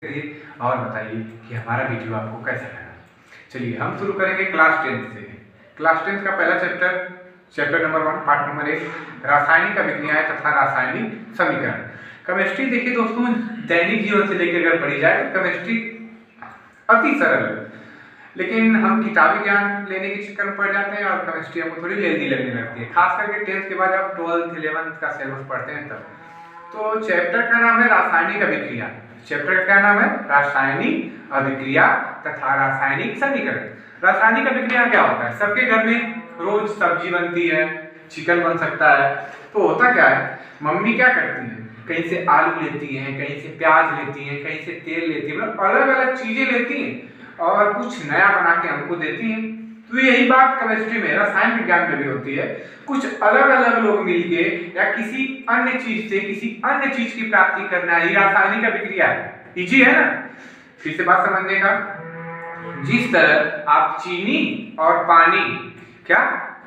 करिए और बताइए कि हमारा वीडियो आपको कैसा लगा। चलिए हम शुरू करेंगे क्लास 10 से। क्लास 10 का पहला चैप्टर नंबर 1 पार्ट नंबर 1 रासायनिक अभिक्रियाएं तथा रासायनिक समीकरण। केमिस्ट्री देखिए दोस्तों, दैनिक जीवन से लेकर अगर पढ़ी जाए तो केमिस्ट्री अति सरल है, लेकिन हम किताबी ज्ञान लेने के चक्कर में पड़ जाते हैं और केमिस्ट्री हमको थोड़ी लेजी लगने लगती है, खास करके 10th के बाद आप 12th 11th का सिलेबस पढ़ते हैं तब। तो चैप्टर का नाम है रासायनिक अभिक्रिया। चैप्टर का क्या नाम है? रासायनिक अभिक्रिया तथा रासायनिक समीकरण। रासायनिक अभिक्रिया क्या होता है? सबके घर में रोज सब्जी बनती है, चिकन बन सकता है। तो होता क्या है, मम्मी क्या करती है, कहीं से आलू लेती हैं, कहीं से प्याज लेती हैं, कहीं से तेल लेती है, मतलब अलग अलग चीजें लेती हैं और कुछ नया बना के हमको देती हैं। तो यही बात केमिस्ट्री में, रसायन विज्ञान में भी होती है। कुछ अलग अलग लोग मिलके या किसी अन्य चीज से किसी अन्य चीज की प्राप्ति करना, ये रासायनिक अभिक्रिया है। इजी है ना? फिर से बात समझने का। जिस तरह आप चीनी और पानी, क्या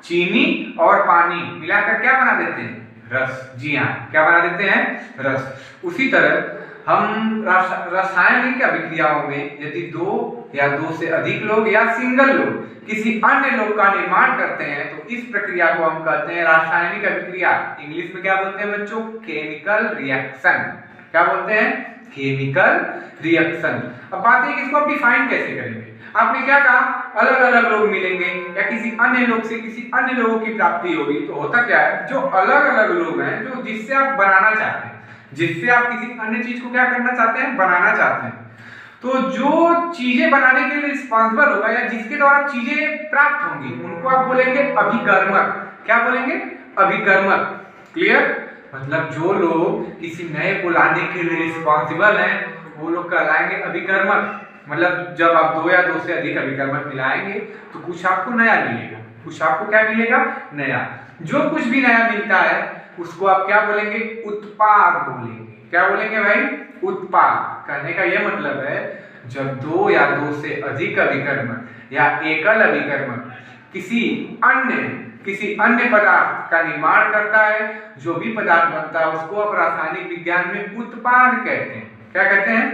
चीनी और पानी मिलाकर क्या बना देते हैं? रस। जी हाँ, क्या बना देते हैं? रस। उसी तरह हम रासायनिक अभिक्रियाओं में यदि दो या दो से अधिक लोग या सिंगल लोग किसी अन्य लोग का निर्माण करते हैं तो इस प्रक्रिया को हम कहते हैं रासायनिक अभिक्रिया। इंग्लिश में क्या बोलते हैं बच्चों? Chemical reaction. क्या बोलते हैं? Chemical reaction. अब बात है कि इसको आप डिफाइन कैसे करेंगे। आपने क्या कहा? अलग अलग लोग मिलेंगे या किसी अन्य लोग से किसी अन्य लोगों की प्राप्ति होगी। तो होता क्या है, जो अलग अलग लोग हैं, जो जिससे आप बनाना चाहते हैं, जिससे आप किसी अन्य चीज को क्या करना चाहते हैं? बनाना चाहते हैं। तो जो चीजें बनाने के लिए रिस्पॉन्सिबल होगा या जिसके द्वारा चीजें प्राप्त होंगी उनको आप बोलेंगे अभिकर्मक। क्या बोलेंगे? अभिकर्मक। क्लियर? मतलब जो लोग किसी नए को लाने के लिए रिस्पॉन्सिबल हैं वो लोग कहलाएंगे अभिकर्मक। मतलब जब आप दो या दो से अधिक अभिकर्मक मिलाएंगे तो कुछ आपको नया मिलेगा। कुछ आपको क्या मिलेगा? नया। जो कुछ भी नया मिलता है उसको आप क्या बोलेंगे? उत्पाद बोलेंगे। क्या बोलेंगे भाई? उत्पाद। कहने का यह मतलब है जब दो या दो से अधिक अभिकर्मक या एकल अभिकर्मक किसी अन्य पदार्थ का निर्माण करता है, जो भी पदार्थ बनता है उसको आप रासायनिक विज्ञान में उत्पाद कहते हैं। क्या कहते हैं?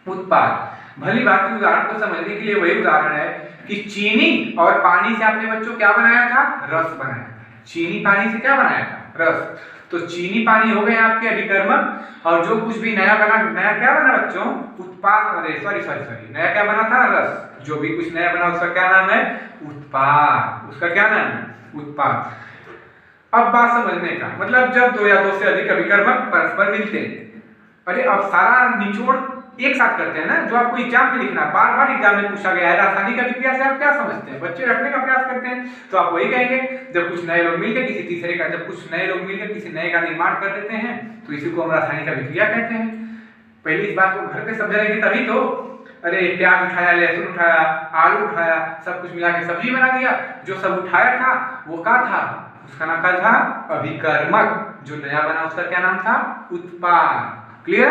उत्पाद। भली भांति उदाहरण को समझने के लिए वही उदाहरण है कि चीनी और पानी से आपने बच्चों क्या बनाया था? रस बनाया। चीनी पानी से क्या बनाया था? रस। तो चीनी पानी हो गए आपके अभिकर्मक और जो कुछ भी नया बना, नया क्या बना बच्चों? उत्पाद। अरे सॉरी, नया क्या बना था? रस। जो भी कुछ नया बना उसका क्या नाम है? उत्पाद। उसका क्या नाम है? उत्पाद। अब बात समझने का मतलब, जब दो या दो से अधिक अभिकर्मक परस्पर मिलते हैं, अरे अब सारा निचोड़ एक साथ करते हैं ना, जो आपको एग्जाम में लिखना, बार बार एग्जाम में पूछा गया है रासायनिक अभिक्रिया से आप क्या समझते हैं, बच्चे रखने का प्रयास करते हैं। तो आप वही कहेंगे, जब कुछ नए लोग मिलकर किसी तीसरे का, जब कुछ नए लोग मिलकर किसी नए का निर्माण कर देते हैं तो इसी को हम रासायनिक अभिक्रिया कहते हैं। पहले इस बात को घर पे समझा रहेंगे तभी तो। अरे प्याज उठाया, लहसुन उठाया, आलू उठाया, सब कुछ मिला के सब्जी बना दिया। जो सब उठाया था वो क्या था? उसका नाम क्या था? अभिकर्मक। जो नया बना उसका क्या नाम था? उत्पाद। क्लियर?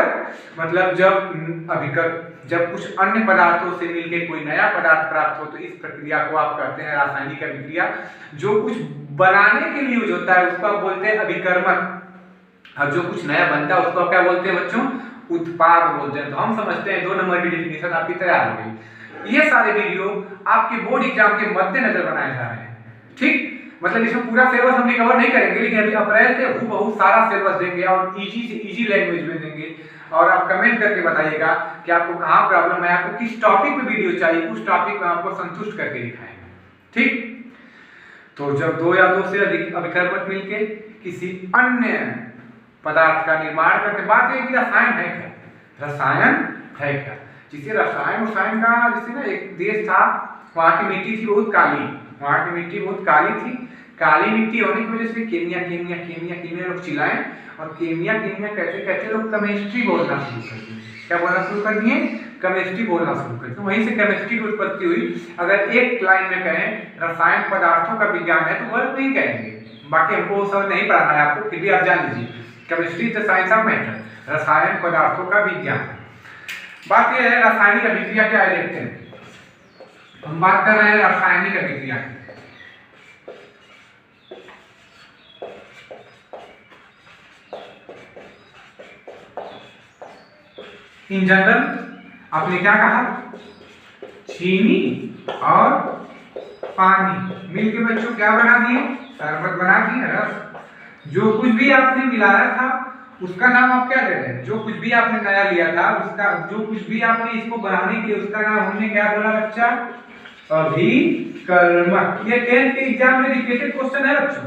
मतलब जब कुछ अन्य पदार्थों से मिलकर कोई नया पदार्थ प्राप्त हो तो इस प्रक्रिया को आप कहते हैं रासायनिक अभिक्रिया। जो कुछ बनाने के लिए यूज होता है उसको आप बोलते हैं अभिकर्मक और जो कुछ नया बनता है उसको आप क्या बोलते हैं बच्चों? उत्पाद बोलते हैं। तो हम समझते हैं 2 नंबर की डिफिनेशन आपकी तैयार हो गई। ये सारे वीडियो आपके बोर्ड एग्जाम के मद्देनजर बनाए जा रहे हैं। ठीक? मतलब इसमें पूरा सिलेबस हम कवर नहीं करेंगे, लेकिन अभी अप्रैल से हूबहू सारा सिलेबस देंगे और इजी से इजी लैंग्वेज में देंगे। और आप कमेंट करके बताइएगा कि आपको कहाँ प्रॉब्लम है, आपको किस टॉपिक पे वीडियो चाहिए, उस टॉपिक में आपको संतुष्ट करके दिखाएंगे। ठीक? तो जब दो या दो से अधिक अभिकर्मक मिलके किसी अन्य पदार्थ का निर्माण करते, बात है कि रसायन है क्या? रसायन है क्या? जिसे रसायन का, जैसे ना एक देश था, वहां की मिट्टी थी बहुत काली, वहां की मिट्टी बहुत काली थी। काली मिट्टी होने की वजह से केमिया लोग चिल्लाए और केमिया कहते कहते लोग केमिस्ट्री बोलना शुरू कर दिए। क्या बोलना शुरू कर दिए? केमिस्ट्री बोलना शुरू कर दिए। वहीं से केमिस्ट्री की उत्पत्ति हुई। अगर एक लाइन में कहें रसायन पदार्थों का विज्ञान है तो वर्ड नहीं कहेंगे, बाकी हमको सब नहीं पढ़ाना है आपको, फिर भी आप जान लीजिए chemistry the science of matter, रसायन पदार्थों का विज्ञान। बात यह है रासायनिक अभिक्रिया क्या है, देखते हैं। हम बात कर रहे हैं रासायनिक अभिक्रिया की। इन जनरल आपने क्या कहा, चीनी और पानी मिलके बच्चों क्या बना दिए, शरबत बना दिए, रस। जो कुछ भी आपने मिलाया था उसका नाम आप क्या दे रहे हैं, जो कुछ भी आपने नया लिया था उसका, जो कुछ भी आपने इसको बनाने के लिए उसका नाम हमने क्या बोला बच्चा, अभिकर्मक। ये 10th के एग्जाम में रिपीटेड क्वेश्चन है बच्चों,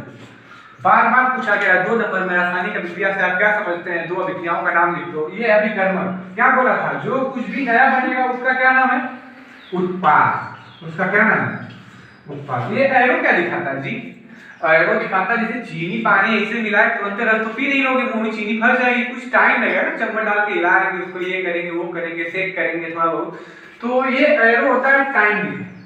बार बार पूछा गया। 2 नंबर में रासायनिक अभिक्रिया से आप क्या समझते हैं, 2 अभिक्रियाओं का नाम लिख दो। ये अभिकर्मक क्या बोला था, जो कुछ भी नया बनेगा उसका क्या नाम है, उत्पाद। उसका क्या नाम है, उत्पाद। ये एरो क्या दिखाता है जी, एरो दिखाता है जैसे चीनी पानी ऐसे मिलाए तुरंत रस तो पी नहीं लोगे, मुंह में चीनी फंस जाएगी, कुछ टाइम लगेगा ना, चम्मच डाल के हिलाएंगे उसको, ये करेंगे वो करेंगे, सेक करेंगे थोड़ा बहुत। तो ये एरो होता है टाइम,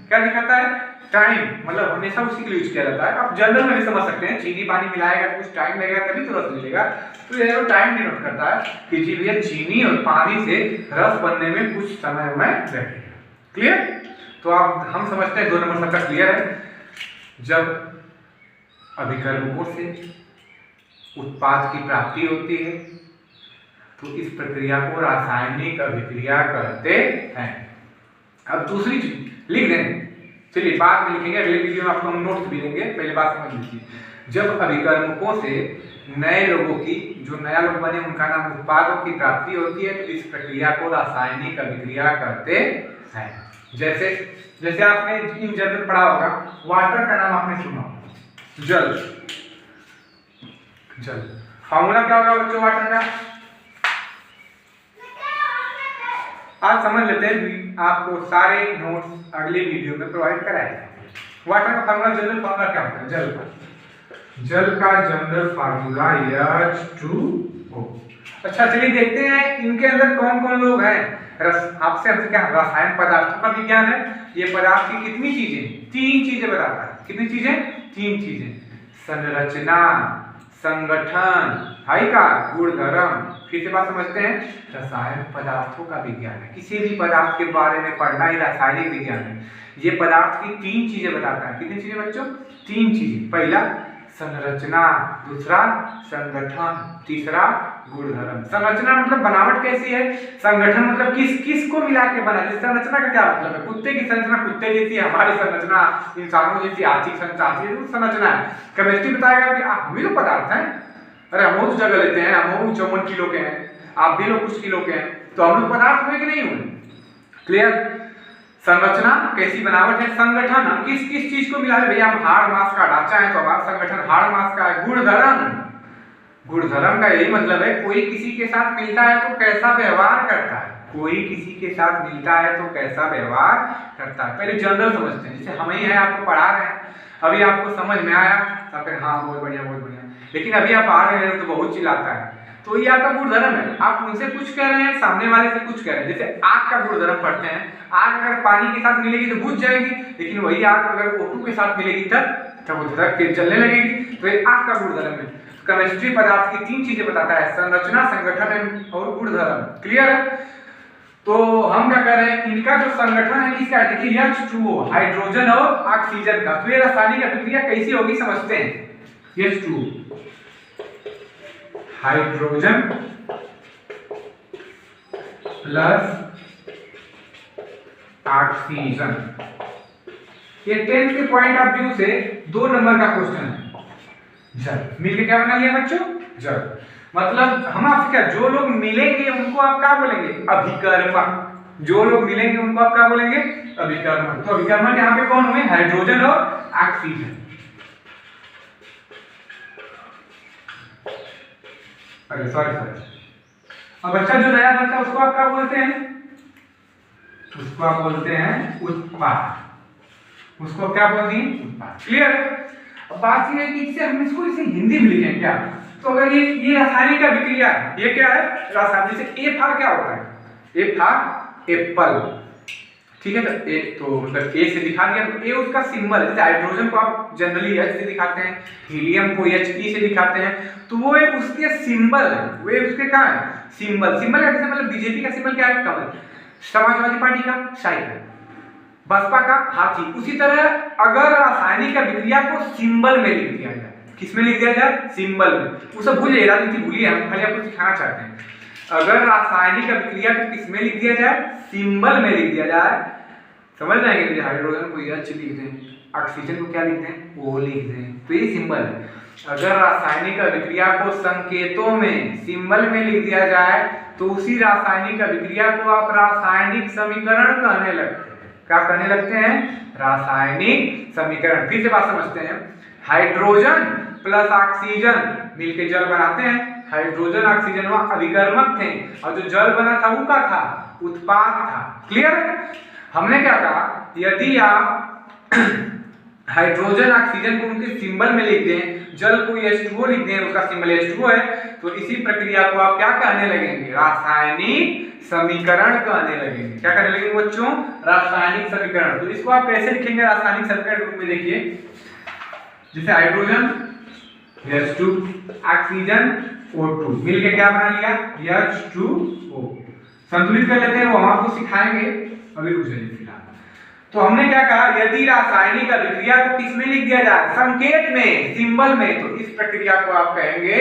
क्या दिखाता है, टाइम। मतलब हमेशा उसी के लिए यूज किया जाता है। आप जनरल में भी समझ सकते हैं, चीनी पानी मिलाएगा कुछ टाइम लगेगा तभी तो रस मिलेगा। तो ये टाइम डिनोट करता है कि जी भैया चीनी और पानी से रस बनने में कुछ समय में लगेगा। क्लियर। तो आप हम समझते हैं 2 नंबर सबका क्लियर है। जब अभिकर्मकों से उत्पाद की प्राप्ति होती है तो इस प्रक्रिया को रासायनिक अभिक्रिया कहते हैं। अब दूसरी चीज लिख दें, चलिए बाद में लिखेंगे, अगले वीडियो में आपको हम नोट्स भी देंगे, पहले बात समझ लीजिए। जब अभिकर्मकों से नए लोगों की, जो नया लोग बने उनका नाम उत्पादों की प्राप्ति होती है तो इस प्रक्रिया को रासायनिक अभिक्रिया कहते हैं। जैसे जैसे आपने इन जनरल पढ़ा होगा, वाटर का नाम आपने सुना, जल। जल फॉर्मूला क्या होगा बच्चों वाटर का, आज समझ लेते हैं, आपको सारे नोट्स अगले वीडियो में प्रोवाइड कराएंगे। वाटर का फॉर्मूला, जनरल फॉर्मूला क्या होता है जल का, जल का जनरल फॉर्मूला H2O। अच्छा चलिए देखते हैं इनके अंदर कौन कौन लोग हैं। आपसे हमसे क्या, रसायन पदार्थों का विज्ञान है। ये पदार्थ की कितनी चीजें, 3 चीजें बताता है। कितनी चीजें, 3 चीजें, संरचना, संगठन, हाई का गुणधर्म। फिर से बात समझते हैं, रसायन पदार्थों का विज्ञान है। किसी भी पदार्थ के बारे में पढ़ना ही रासायनिक विज्ञान है। ये पदार्थ की 3 चीजें बताता है। कितनी चीजें बच्चों, 3 चीजें। पहला संरचना, दूसरा संगठन, तीसरा गुणधर्म। संरचना मतलब बनावट कैसी है, संगठन मतलब किस को मिला के बना। संरचना का क्या मतलब है, कुत्ते की संरचना कुत्ते जैसी, हमारी संरचना इंसानों जैसी, हाथी की संरचना है। केमिस्ट्री बताएगा कि हम भी तो पदार्थ हैं, अरे हम तो जगह लेते हैं, हम 54 किलो के हैं, आप भी लोग कुछ किलो के हैं, तो हम लोग पदार्थ हुए कि नहीं हुए। क्लियर। संरचना कैसी बनावट है, संगठन हम किस चीज को मिला है, भैया हम हाड़ मांस का ढांचा है तो हमारा संगठन हाड़ मांस का है। गुणधर्म, गुणधर्म का यही मतलब है कोई किसी के साथ मिलता है तो कैसा व्यवहार करता है, कोई किसी के साथ मिलता है तो कैसा व्यवहार करता है। पहले जनरल समझते हैं, जैसे हम ही हैं आपको पढ़ा रहे हैं, अभी आपको समझ में आया तो फिर हाँ बहुत बढ़िया बहुत बढ़िया, लेकिन अभी आप आ रहे हैं तो बहुत चिल्लाता है, तो ये आपका गुणधर्म है। आप उनसे कुछ कह रहे हैं, सामने वाले से कुछ कह रहे हैं। जैसे आग का गुणधर्म पढ़ते हैं, आग अगर पानी के साथ मिलेगी तो बुझ जाएगी, लेकिन वही आग अगर O2 के साथ मिलेगी तब वो धड़क के जलने लगेगी। तो ये आग का गुणधर्म है। केमिस्ट्री पदार्थ की 3 चीजें बताता है, संरचना, संगठन और गुणधर्म। क्लियर है। तो हम क्या कर रहे हैं, इनका जो संगठन है इसका देखिए H2O, हाइड्रोजन और ऑक्सीजन का। तो ये रासायनिक अभिक्रिया कैसी होगी समझते हैं। H2O hydrogen plus oxygen. ये 10th के पॉइंट ऑफ व्यू से 2 नंबर का क्वेश्चन है। जल मिलके क्या बना लिया बच्चों, जल। मतलब हम आपसे क्या, जो लोग मिलेंगे उनको आप क्या बोलेंगे, अभिकर्मक। जो लोग मिलेंगे उनको आप क्या बोलेंगे, अभिकर्मक। तो अभिकर्मक यहाँ पे कौन हुए, हाइड्रोजन और ऑक्सीजन। अरे सॉरी। अब बच्चा जो नया बनता है उसको आप क्या बोलते हैं, उसको आप बोलते हैं उत्पाद। उसको क्या बोलते हैं, उत्पाद। क्लियर। अब बात ये है कि इससे हम इसको इसे हिंदी में लिखें क्या, तो अगर ये रासायनिक अभिक्रिया है, ये क्या है रासायनिक। जैसे ए फॉर क्या होता है, ए फॉर एप्पल, ठीक है। तो मतलब ए से दिखा दिया, तो ए उसका सिंबल है। जैसे हाइड्रोजन को आप जनरली H से दिखाते हैं, हीलियम को He से दिखाते हैं, तो वो एक उसके सिंबल है, वो उसके क्या है, सिंबल। सिंबल का जैसे मतलब बीजेपी का सिंबल क्या है, कमल। समाजवादी पार्टी का साइकिल, बसपा का हाथी। उसी तरह अगर रासायनिक अभिक्रिया को सिंबल में लिख दिया जाए, किसमें लिख दिया जाए, सिंबल में। वो सब भूलिए, राजनीति भूलिए, हम खाली आपको सिखाना चाहते हैं। अगर रासायनिक अभिक्रिया को किस में लिख दिया जाए, सिंबल में लिख दिया जाए, समझ रहे हैं कि हाइड्रोजन को H लिख दें, ऑक्सीजन को क्या लिख दें, O लिख दें, तो ये सिंबल है। अगर रासायनिक अभिक्रिया को संकेतों में, सिंबल में लिख दिया जाए तो उसी रासायनिक अभिक्रिया को आप रासायनिक समीकरण कहने लगते हैं। क्या कहने लगते हैं, रासायनिक समीकरण। फिर से बात समझते हैं, हाइड्रोजन प्लस ऑक्सीजन मिलके जल बनाते हैं। हाइड्रोजन ऑक्सीजन वहां अभिकर्मक थे और जो जल बना था वो क्या था, उत्पाद था। क्लियर। हमने क्या कहा, यदि आप हाइड्रोजन ऑक्सीजन को उनके सिंबल में लिख दें, जल को H2O लिख दें, उसका सिंबल H2O है, तो इसी प्रक्रिया को आप क्या कहने लगेंगे, रासायनिक समीकरण कहने लगेंगे। क्या कहने लगेंगे बच्चों, रासायनिक समीकरण। तो इसको आप कैसे लिखेंगे रासायनिक समीकरण रूप में, देखिए जैसे हाइड्रोजन H2, ऑक्सीजन O2 मिलके क्या बना लिया, H2O। संतुलित कर लेते हैं, वो हम आपको सिखाएंगे, अभी रुक जाइए फिलहाल। तो हमने क्या कहा, यदि रासायनिक अभिक्रिया को किस में लिख दिया जाए, संकेत में, सिंबल में, तो इस प्रक्रिया को आप कहेंगे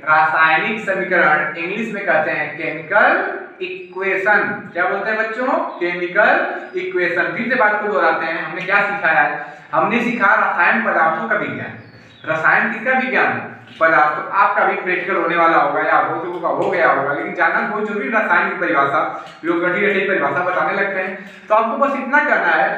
रासायनिक समीकरण। इंग्लिश में कहते हैं केमिकल इक्वेशन। क्या बोलते हैं बच्चों, केमिकल इक्वेशन। फिर से बात को दोहराते हैं, हमने क्या सिखाया है, हमने सीखा रसायन पदार्थों का विज्ञान। रसायन किसका विज्ञान, पदार्थ। तो आपका भी प्रैक्टिकल होने वाला होगा या बहुत लोगों का हो गया होगा, लेकिन जानना बहुत जरूरी। रसायन की परिभाषा, लोग गठी परिभाषा बताने लगते हैं, तो आपको बस इतना करना है,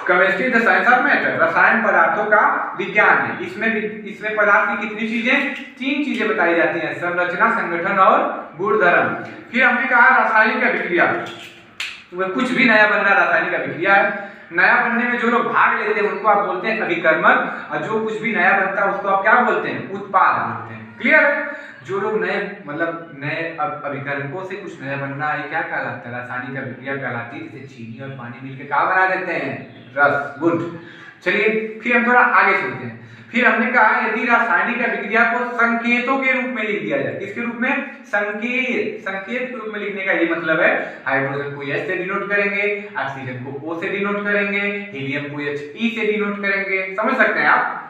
chemistry the science of matter, रसायन पदार्थों का विज्ञान है। इसमें पदार्थ की कितनी चीजें, 3 चीजें बताई जाती हैं, संरचना, संगठन और गुणधर्म। फिर हमने कहा रासायनिक अभिक्रिया, वह कुछ भी नया बनना रासायनिक अभिक्रिया है। नया बनने में जो लोग भाग लेते हैं उनको आप बोलते हैं अभिकर्मक, और जो कुछ भी नया बनता है उसको आप क्या बोलते हैं, उत्पाद बोलते हैं। क्लियर है। जो लोग नए नए अभिकर्मकों से कुछ नया बनना है, क्या कहलाता है, रासायनिक अभिक्रिया कहलाती है। जैसे चीनी और पानी मिलकर क्या बना देते हैं, रस, गुड। चलिए फिर हम थोड़ा आगे चलते हैं। फिर हमने कहा यदि रासायनिक अभिक्रिया को संकेतों के रूप में लिख दिया जाए, किसके रूप में, संकेत के रूप में लिखने का ये मतलब है, हाइड्रोजन को H से डिनोट करेंगे, ऑक्सीजन को O से डिनोट करेंगे, हीलियम को He से डिनोट करेंगे। समझ सकते हैं आप।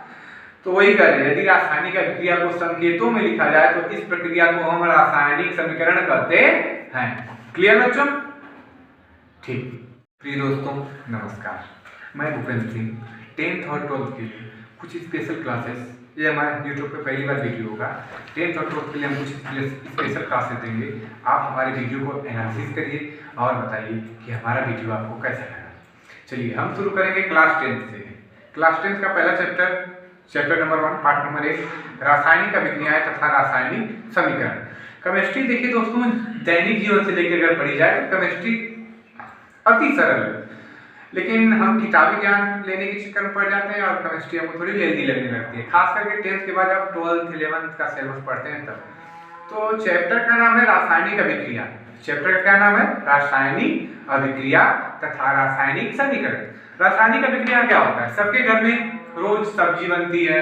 तो वही कर रहे हैं, यदि रासायनिक अभिक्रिया को संकेतों में लिखा जाए तो इस प्रक्रिया को हम रासायनिक समीकरण कहते हैं। क्लियर बच्चों, ठीक। प्रिय दोस्तों नमस्कार, मैं भूपेंद्र सिंह। 10th और 12th के लिए कुछ स्पेशल क्लासेस, ये हमारे यूट्यूब पे पहली बार वीडियो होगा। 10th और 12th के लिए हम कुछ स्पेशल क्लासेस देंगे। आप हमारे वीडियो को एनालिसिस करिए और बताइए कि हमारा वीडियो आपको कैसा लगा। चलिए हम शुरू करेंगे क्लास 10th से। क्लास 10th का पहला चैप्टर नंबर 1, पार्ट नंबर 1, रासायनिक अभिक्रियाएं तथा रासायनिक समीकरण। केमिस्ट्री देखिए दोस्तों, दैनिक जीवन से लेकर अगर पढ़ी जाए तो केमिस्ट्री अति सरल है, लेकिन हम किताबी ज्ञान लेने के चक्कर में पड़ जाते हैं और केमिस्ट्री हमको थोड़ी लेंदी लगने लगती है, खास करके 10th के बाद आप 12th 11th का सिलेबस पढ़ते हैं तब। तो चैप्टर का नाम है रासायनिक अभिक्रिया। चैप्टर का क्या नाम है, रासायनिक अभिक्रिया तथा रासायनिक समीकरण। रासायनिक अभिक्रिया क्या होता है, सबके घर में रोज सब्जी बनती है,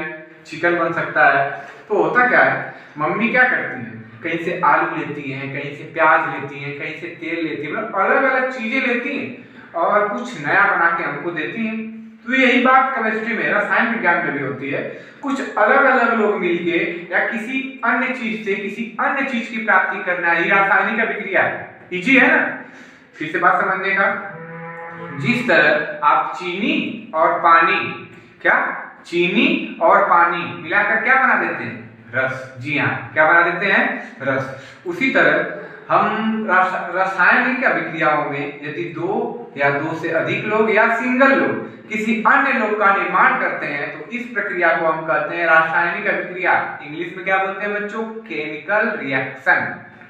चिकन बन सकता है। तो होता क्या है, मम्मी क्या करती है, कहीं से आलू लेती हैं, कहीं से प्याज लेती हैं, कहीं से तेल लेती हैं, मतलब अलग अलग चीजें लेती हैं और कुछ नया बना के हमको देती हैं। तो यही बात केमिस्ट्री में, रसायन विज्ञान में भी होती है। कुछ अलग अलग लोग मिलके या किसी अन्य चीज से किसी अन्य चीज की प्राप्ति करना ही रासायनिक अभिक्रिया है। इजी है ना। फिर से बात समझने का, जिस तरह आप चीनी और पानी, क्या चीनी और पानी मिलाकर क्या बना देते हैं, रस। जी हाँ, क्या बना देते हैं, रस। उसी तरह हम रासायनिक अभिक्रियाओं में यदि 2 या 2 से अधिक लोग या सिंगल लोग किसी अन्य लोग का निर्माण करते हैं तो इस प्रक्रिया को हम कहते हैं रासायनिक अभिक्रिया। इंग्लिश में क्या बोलते हैं बच्चों, केमिकल रिएक्शन।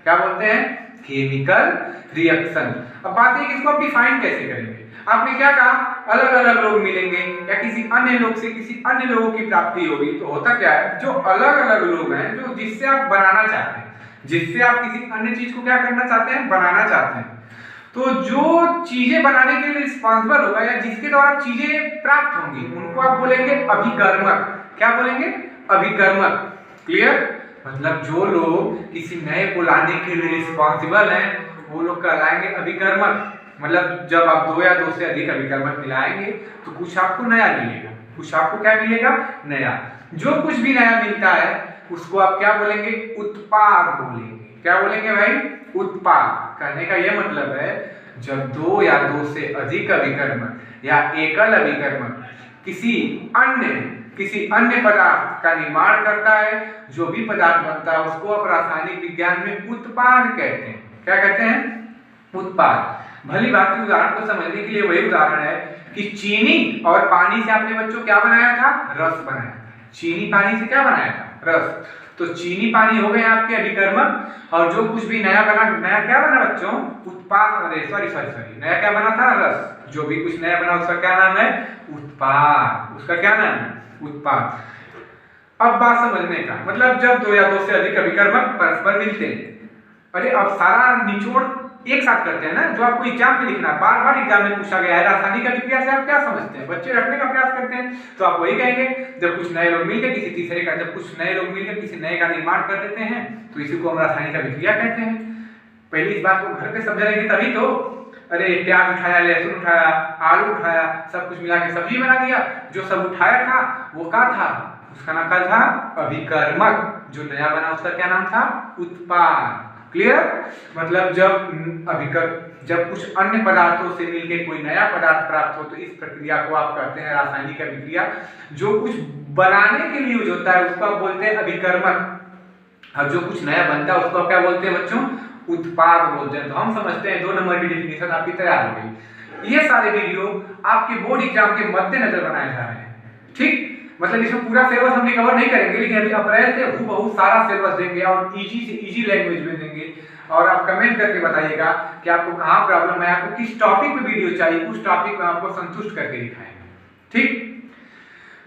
क्या बोलते हैं, केमिकल रिएक्शन। अब बात है कि इसको आप डिफाइन कैसे करेंगे। आपने क्या कहा, अलग अलग लोग मिलेंगे या किसी अन्य लोग से किसी अन्य लोगों की प्राप्ति होगी। तो होता क्या है, जो अलग अलग लोग हैं, जो जिससे आप बनाना चाहते हैं, जिससे आप किसी अन्य चीज को क्या करना चाहते हैं, बनाना चाहते हैं, तो जो चीजें बनाने के लिए रिस्पॉन्सिबल होगा या जिसके द्वारा चीजें प्राप्त होंगी उनको आप बोलेंगे अभिकर्मक। क्या बोलेंगे, अभिकर्मक। क्लियर। मतलब जो लोग किसी नए को लाने के लिए रिस्पॉन्सिबल हैं वो लोग कहलाएंगे अभिकर्मक। मतलब जब आप 2 या 2 से अधिक अभिकर्मक मिलाएंगे तो कुछ आपको नया मिलेगा, कुछ आपको क्या मिलेगा, नया। जो कुछ भी नया मिलता है उसको आप क्या बोलेंगे, उत्पाद बोलेंगे। क्या बोलेंगे भाई? उत्पाद। कहने का यह मतलब है जब दो या दो से अधिक अभिकर्मक या एकल अभिकर्मक किसी अन्य पदार्थ का निर्माण करता है, जो भी पदार्थ बनता है उसको आप रासायनिक विज्ञान में उत्पाद कहते हैं। क्या कहते हैं? उत्पाद। भली भांति उदाहरण को समझने के लिए वही उदाहरण है कि चीनी और पानी से आपने बच्चों क्या बनाया था? रस बनाया। चीनी पानी से क्या बनाया था? रस। तो चीनी पानी हो गए आपके अभिकर्मक, और जो कुछ भी नया क्या बना बच्चों? उत्पाद। सॉरी नया क्या बना था? रस। जो भी कुछ नया बना उसका क्या नाम है? उत्पाद। उसका क्या नाम है? उत्पाद। अब बात समझने का मतलब, जब दो या दो से अधिक अभिकर्मक परस्पर मिलते हैं, अरे अब सारा निचोड़ एक साथ करते हैं ना, जो आपको एग्जाम में लिखना, बार बार एग्जाम में पूछा गया है, रासायनिक अभिक्रिया से आप क्या समझते हैं? बच्चे रखने का प्रयास करते हैं, तो आप वही कहेंगे, जब कुछ नए लोग मिलकर किसी नए का निर्माण कर देते हैं, तो इसी को हम रासायनिक अभिक्रिया कहते हैं। पहले इस बात को घर पे समझाएंगे तभी तो। अरे प्याज उठाया, लहसुन उठाया, आलू उठाया, सब कुछ मिला के सब्जी बना दिया। जो सब उठाया था वो क्या था? उसका नाम क्या था? अभिकर्मक। जो नया बना उसका क्या नाम था? उत्पाद। क्लियर? मतलब जब कुछ अन्य पदार्थों से मिलकर कोई नया पदार्थ प्राप्त हो, तो इस प्रक्रिया को आप कहते हैं रासायनिक अभिक्रिया। जो कुछ बनाने के लिए यूज होता है उसको आप बोलते हैं अभिकर्मक, और जो कुछ नया बनता है उसको आप क्या बोलते हैं बच्चों? उत्पाद बोलते हैं। तो हम समझते हैं 2 नंबर की डिफिनेशन आपकी तैयार हो गई। ये सारे वीडियो आपके बोर्ड एग्जाम के मद्देनजर बनाए जा रहे हैं। ठीक? मतलब इसमें पूरा सिलेबस हम कवर नहीं करेंगे, लेकिन अभी अप्रैल से हूबहू सारा सिलेबस देंगे और इजी से इजी लैंग्वेज में देंगे। और आप कमेंट करके बताइएगा कि आपको कहाँ प्रॉब्लम है, आपको किस टॉपिक पे वीडियो चाहिए, उस टॉपिक में आपको संतुष्ट करके दिखाएंगे। ठीक?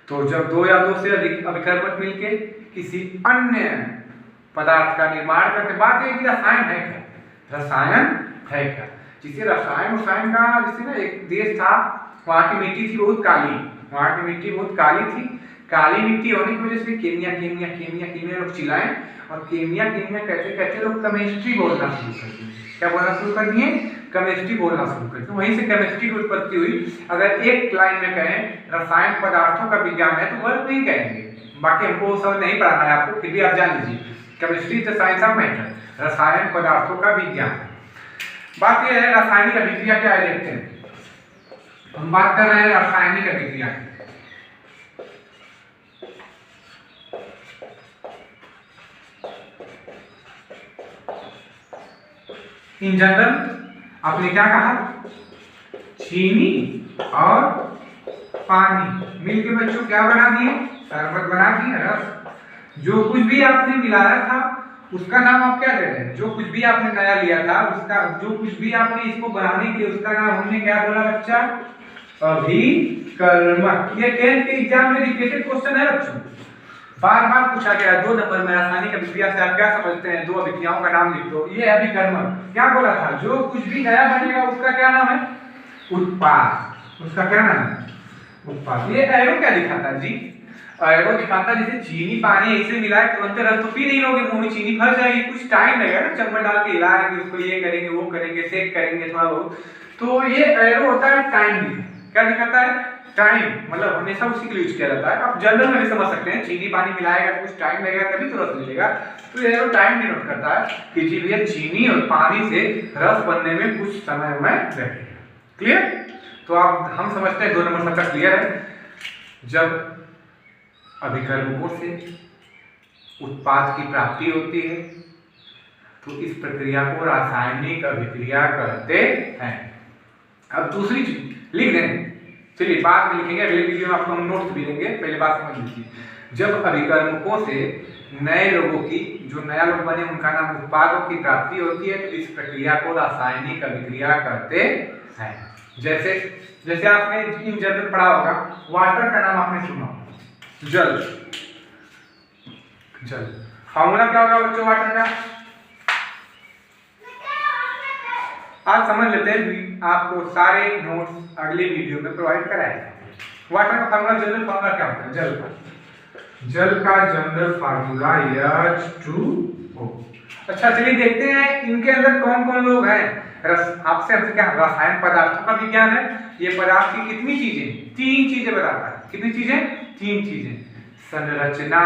तो जब दो या दो से अधिक अभिकर्मक मिलके किसी अन्य पदार्थ का निर्माण करते, बात है कि रसायन है क्या? रसायन है क्या? जिसे रसायन का, जैसे ना एक देश था, वहाँ की मिट्टी थी बहुत काली, वहाँ की मिट्टी बहुत काली थी। काली मिट्टी होने की वजह से केमिया लोग चिल्लाए, और केमिया कहते लोग केमिस्ट्री बोलना शुरू कर दिए। क्या बोलना शुरू कर दिए? केमिस्ट्री बोलना शुरू कर दिए। वहीं से केमिस्ट्री की उत्पत्ति हुई। अगर एक लाइन में कहें रसायन पदार्थों का विज्ञान है तो वर्ड नहीं कहेंगे, बाकी हमको सब नहीं पढ़ाना है आपको, फिर भी आप जान लीजिए chemistry the science of matter, रसायन पदार्थों का विज्ञान। बात यह है रासायनिक अभिक्रिया क्या है, देखते हैं। हम बात कर रहे हैं रासायनिक अभिक्रिया। इन जनरल आपने क्या कहा? चीनी और पानी मिलके बच्चों क्या बना दिए? शरबत बना दिए, रस। जो कुछ भी आपने मिलाया था उसका नाम आप क्या दे रहे हैं? जो कुछ भी आपने नया लिया था उसका, जो कुछ भी आपने इसको बनाने के लिए उसका नाम हमने क्या बोला बच्चा? अभिकर्मक। ये 10th के एग्जाम में रिपीटेड क्वेश्चन है बच्चों, बार बार पूछा गया। 2 नंबर में रासायनिक अभिक्रिया से आप क्या समझते हैं? 2 अभिक्रियाओं का नाम लिख दो। ये अभिकर्मक। क्या बोला था? जो कुछ भी नया बनेगा उसका क्या नाम है? उत्पाद। उसका क्या नाम है? उत्पाद। ये एरो क्या दिखाता है जी? एरो दिखाता है जैसे चीनी पानी ऐसे मिलाए तुरंत रस तो पी नहीं लोगे, मुंह में चीनी फंस जाएगी, कुछ टाइम लगेगा ना, चम्मच डाल के हिलाएंगे उसको, ये करेंगे वो करेंगे, सेक करेंगे थोड़ा बहुत। तो ये एरो होता है टाइम। क्या दिखाता है? टाइम। मतलब हमेशा उसी के लिए यूज किया जाता है। आप जनरल में भी समझ सकते हैं, चीनी पानी मिलाएगा तो कुछ टाइम लगेगा तभी तो रस मिलेगा। तो ये एरो टाइम डिनोट करता है कि जी भैया चीनी और पानी से रस बनने में कुछ समय में लगेगा। क्लियर? तो आप हम समझते हैं 2 नंबर तक क्लियर है। जब अभिकर्मकों से उत्पाद की प्राप्ति होती है तो इस प्रक्रिया को रासायनिक अभिक्रिया कहते हैं। अब दूसरी चीज लिख दें, चलिए बाद में लिखेंगे, अगले वीडियो में आपको हम नोट्स भी देंगे, पहले बात समझ लीजिए। जब अभिकर्मकों से नए लोगों की, जो नया लोग बने उनका नाम उत्पादों की प्राप्ति होती है, तो इस प्रक्रिया को रासायनिक अभिक्रिया कहते हैं। जैसे आपने इन जनरल पढ़ा होगा, वाटर का नाम आपने सुना, जल। फॉर्मूला क्या होगा बच्चों वाटर का? आज समझ लेते हैं, आपको सारे नोट्स अगले वीडियो में प्रोवाइड कराएंगे। वाटर का फॉर्मूला, जनरल फॉर्मूला क्या होता है? जल का जनरल फार्मूला H2O। अच्छा चलिए देखते हैं इनके अंदर कौन कौन लोग हैं। आपसे हमसे क्या, रसायन पदार्थों का विज्ञान है। ये पदार्थ की कितनी चीजें? 3 चीजें बताता है। कितनी चीजें? 3 चीजें। संरचना,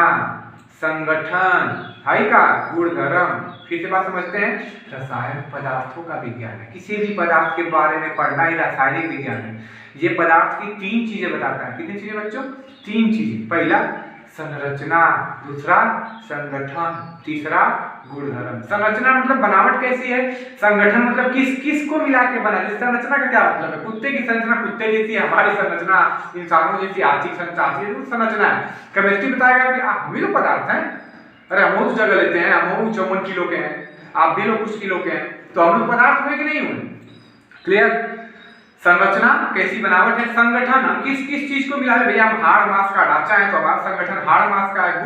संगठन, हाई का गुणधर्म, फिर से बात समझते हैं, रसायन पदार्थों का विज्ञान है। किसी भी पदार्थ के बारे में पढ़ना ही रासायनिक विज्ञान है। ये पदार्थ की 3 चीजें बताता है। कितनी चीजें बच्चों? 3 चीजें। पहला संरचना, दूसरा संगठन, तीसरा गुणधर्म। संरचना मतलब बनावट कैसी है, संगठन मतलब किस को मिला के बना। संरचना का क्या मतलब है? कुत्ते की संरचना कुत्ते जैसी है, हमारी संरचना इंसानों जैसी, आर्थिक संरचना है। केमिस्ट्री बताएगा कि हम भी तो पदार्थ हैं, अरे हम उस जगह लेते हैं, हम 54 किलो के हैं, आप भी लोग कुछ किलो के हैं, तो हम लोग पदार्थ हुए कि नहीं हुए? क्लियर? संरचना कैसी बनावट है, संगठन हम किस चीज को मिला है, भैया हम हाड़ मांस का ढांचा है तो हमारा संगठन हाड़ मांस का है।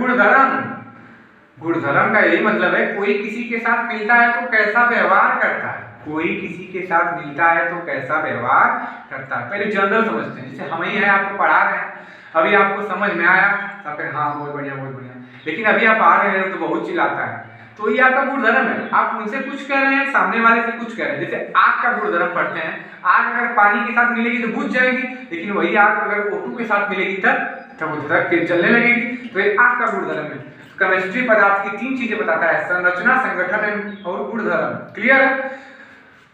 गुणधर्म का यही मतलब है, कोई किसी के साथ मिलता है तो कैसा व्यवहार करता है, कोई किसी के साथ मिलता है तो कैसा व्यवहार करता है। पहले जनरल समझते हैं, जैसे हम ही है, आपको पढ़ा रहे हैं, अभी आपको समझ में आया तो फिर हाँ बहुत बढ़िया बहुत बढ़िया, लेकिन अभी आप आ रहे हैं तो बहुत चिल्लाता है, तो ये आपका गुणधर्म है। आप उनसे कुछ कह रहे हैं, सामने वाले से कुछ कह रहे हैं। जैसे आग का गुणधर्म पढ़ते हैं, आग अगर पानी के साथ मिलेगी तो बुझ जाएगी, लेकिन वही आग अगर O2 के साथ मिलेगी तब वो धड़क चलने लगेगी, तो ये आग का गुणधर्म है। केमिस्ट्री पदार्थ की 3 चीजें बताता है, संरचना, संगठन और गुणधर्म। क्लियर?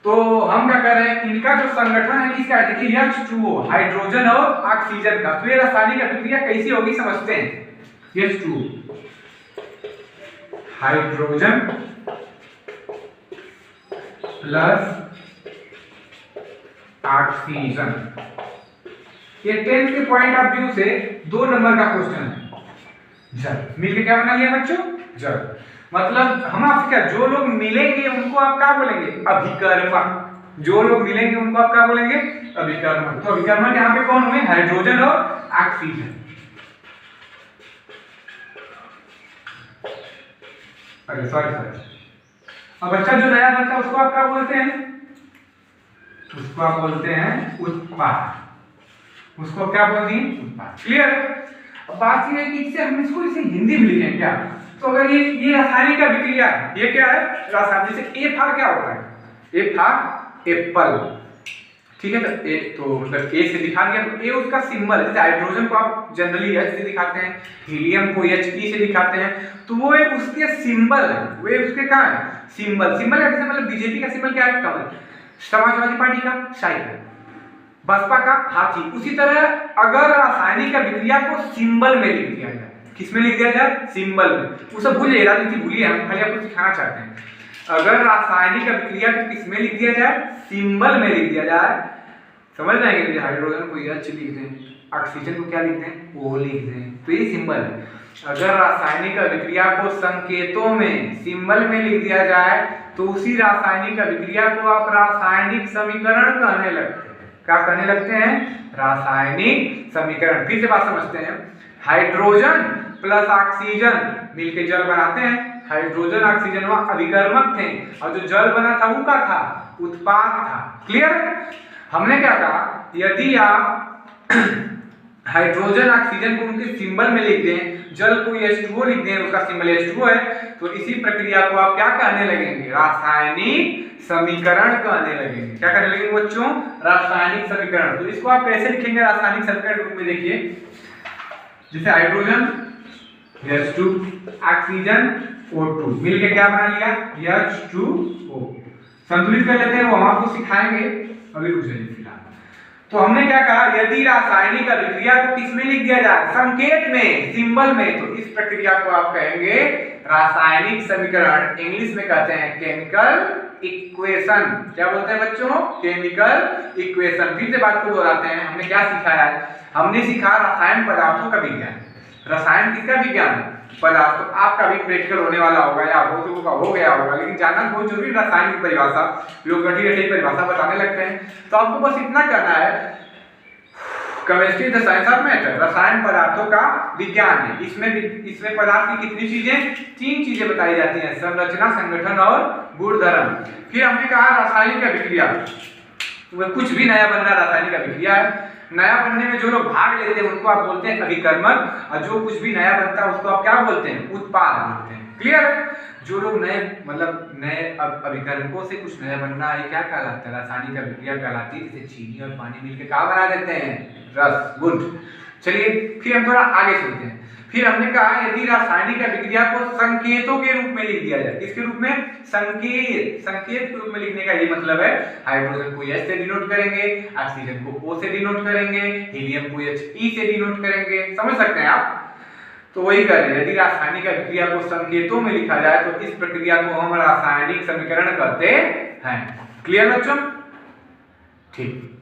तो हम क्या कर रहे हैं, इनका जो संगठन है किसका है, देखिए H2O, हाइड्रोजन और ऑक्सीजन का। तो ये रासायनिक अभिक्रिया कैसी होगी समझते हैं। H2O हाइड्रोजन प्लस ऑक्सीजन, ये 10th के पॉइंट ऑफ व्यू से 2 नंबर का क्वेश्चन है। जल मिलके क्या बना लिया बच्चों, जल। मतलब हम आपसे क्या, जो लोग मिलेंगे उनको आप क्या बोलेंगे, अभिकर्मक। जो लोग मिलेंगे उनको आप क्या बोलेंगे, अभिकर्मक। तो अभिकर्मक यहाँ पे कौन हुए, हाइड्रोजन और ऑक्सीजन। अरे सॉरी। अब अच्छा जो नया बनता है उसको आप क्या बोलते हैं, उसको आप बोलते हैं उत्पाद। उसको क्या बोलते हैं, उत्पाद। क्लियर? अब बात ये है कि इससे हम इसको इसे हिंदी में लिखें क्या, तो अगर ये रासायनिक अभिक्रिया है, ये क्या है, रासायनिक। जैसे ए फॉर क्या होता है, ए फॉर एप्पल, ठीक है, तो ए तो मतलब ए से दिखा दिया, तो ए उसका सिंबल। जैसे हाइड्रोजन को आप जनरली H से दिखाते हैं, हीलियम को He से दिखाते हैं, तो वो एक उसके सिंबल है, वे उसके क्या है, सिंबल। सिंबल का मतलब बीजेपी का सिंबल क्या है, कमल। समाजवादी पार्टी का साइकिल, बसपा का हाथी। उसी तरह अगर रासायनिक अभिक्रिया को सिंबल में लिख दिया जाए, किस में लिख दिया जाए, सिंबल में। वो सब भूलिए, राजनीति भूलिए, हम खाली आपको सिखाना चाहते हैं। अगर रासायनिक अभिक्रिया को किस में लिख दिया जाए, सिंबल में लिख दिया जाए, समझ जाएंगे। हाइड्रोजन को H लिख दें, ऑक्सीजन को क्या लिख दें, O लिख दें, तो ये सिंबल है। अगर रासायनिक अभिक्रिया को संकेतों में, सिंबल में लिख दिया जाए, तो उसी रासायनिक अभिक्रिया को आप रासायनिक समीकरण कहने लगते हैं। क्या कहने लगते हैं, रासायनिक समीकरण। फिर से बात समझते हैं, हाइड्रोजन प्लस ऑक्सीजन मिलके जल बनाते हैं। हाइड्रोजन ऑक्सीजन वहां अभिकर्मक थे, और जो जल बना था वो क्या था, उत्पाद था। क्लियर? हमने क्या कहा, यदि आप हाइड्रोजन ऑक्सीजन को उनके सिंबल में लिख दें, जल को H2O लिख दें, उसका सिंबल H2O है, तो इसी प्रक्रिया को आप क्या कहने लगेंगे, रासायनिक समीकरण कहने लगेंगे। क्या कहने लगेंगे बच्चों, रासायनिक समीकरण। तो इसको आप कैसे लिखेंगे रासायनिक समीकरण के रूप में, देखिए जैसे हाइड्रोजन H2, ऑक्सीजन O2 मिलके क्या बना लिया, H2O। संतुलित कर लेते हैं, वो हम आपको सिखाएंगे, अभी रुक जाइए फिलहाल। तो हमने क्या कहा, यदि रासायनिक अभिक्रिया को किस में लिख दिया जाए, संकेत में, सिंबल में, तो इस प्रक्रिया को आप कहेंगे रासायनिक समीकरण। इंग्लिश में कहते हैं केमिकल इक्वेशन। क्या बोलते हैं बच्चों, केमिकल इक्वेशन। फिर से बात को दोहराते हैं, हमने क्या सिखाया है, हमने सीखा रसायन पदार्थों का विज्ञान। रसायन किसका विज्ञान है, पदार्थ। तो आपका भी प्रैक्टिकल होने वाला होगा, या बहुत लोगों का हो गया होगा, लेकिन जानना बहुत जरूरी। रासायनिक परिभाषा, लोग गठी परिभाषा बताने लगते हैं, तो आपको बस इतना करना है, chemistry the science of matter, रसायन पदार्थों का विज्ञान है। इसमें पदार्थ की कितनी चीजें, 3 चीजें बताई जाती हैं, संरचना, संगठन और गुणधर्म। फिर हमने कहा रासायनिक अभिक्रिया, कुछ भी नया बनना रासायनिक अभिक्रिया है। नया बनने में जो लोग भाग लेते हैं उनको आप बोलते हैं अभिकर्मक, और जो कुछ भी नया बनता है उसको आप क्या बोलते हैं, उत्पाद बोलते हैं। क्लियर है? जो लोग नए मतलब नए अभिकर्मकों से कुछ नया बनना है, क्या कहलाता है, रासायनिक अभिक्रिया कहलाती है। जैसे चीनी और पानी मिलकर क्या बना देते हैं, रस, गुड। चलिए फिर हम थोड़ा आगे चलते हैं। फिर हमने कहा यदि रासायनिक अभिक्रिया को संकेतों के रूप में लिख दिया जाए, किसके रूप में? संकेत के रूप में लिखने का ये मतलब है हाइड्रोजन को H से डिनोट करेंगे, ऑक्सीजन को O से डिनोट करेंगे, हीलियम को He से डिनोट करेंगे। समझ सकते हैं आप? तो वही करें, यदि रासायनिक अभिक्रिया को संकेतों में लिखा जाए तो इस प्रक्रिया को हम रासायनिक समीकरण कहते हैं। क्लियर बच्चों? ठीक।